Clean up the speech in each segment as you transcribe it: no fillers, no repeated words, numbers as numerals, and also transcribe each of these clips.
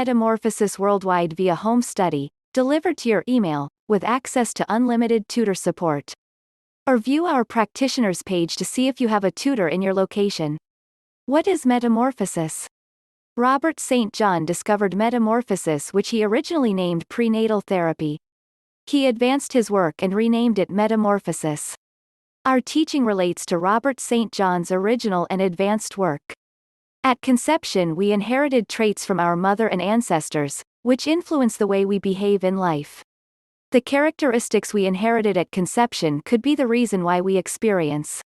Metamorphosis worldwide via home study, delivered to your email, with access to unlimited tutor support. Or view our practitioners page to see if you have a tutor in your location. What is metamorphosis? Robert St. John discovered metamorphosis, which he originally named prenatal therapy. He advanced his work and renamed it metamorphosis. Our teaching relates to Robert St. John's original and advanced work. At conception, we inherited traits from our mother and ancestors, which influence the way we behave in life. The characteristics we inherited at conception could be the reason why we experience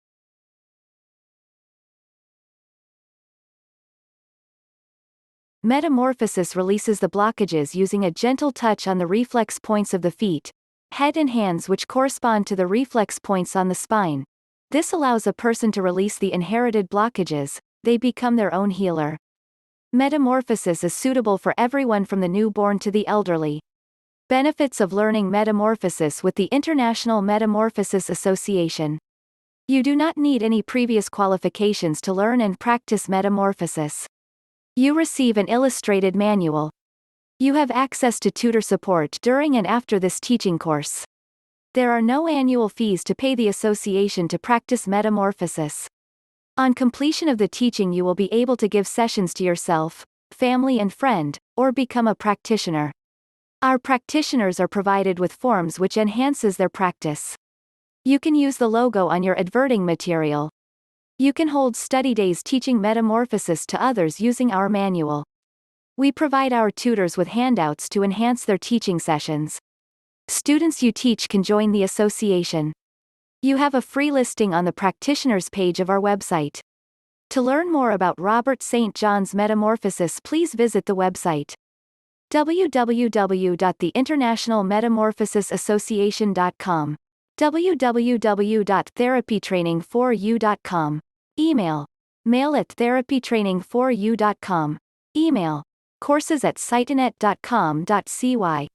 metamorphosis. Releases the blockages using a gentle touch on the reflex points of the feet, head and hands, which correspond to the reflex points on the spine. This allows a person to release the inherited blockages. They become their own healer. Metamorphosis is suitable for everyone from the newborn to the elderly. Benefits of learning metamorphosis with the International Metamorphosis Association. You do not need any previous qualifications to learn and practice metamorphosis. You receive an illustrated manual. You have access to tutor support during and after this teaching course. There are no annual fees to pay the association to practice metamorphosis. On completion of the teaching, you will be able to give sessions to yourself, family and friend, or become a practitioner. Our practitioners are provided with forms which enhances their practice. You can use the logo on your advertising material. You can hold study days teaching metamorphosis to others using our manual. We provide our tutors with handouts to enhance their teaching sessions. Students you teach can join the association. You have a free listing on the practitioners page of our website. To learn more about Robert St. John's metamorphosis, please visit the website www.theinternationalmetamorphosisassociation.com, www.therapytraining4u.com, email, mail@therapytraining4u.com, email, courses@siteanet.com.cy.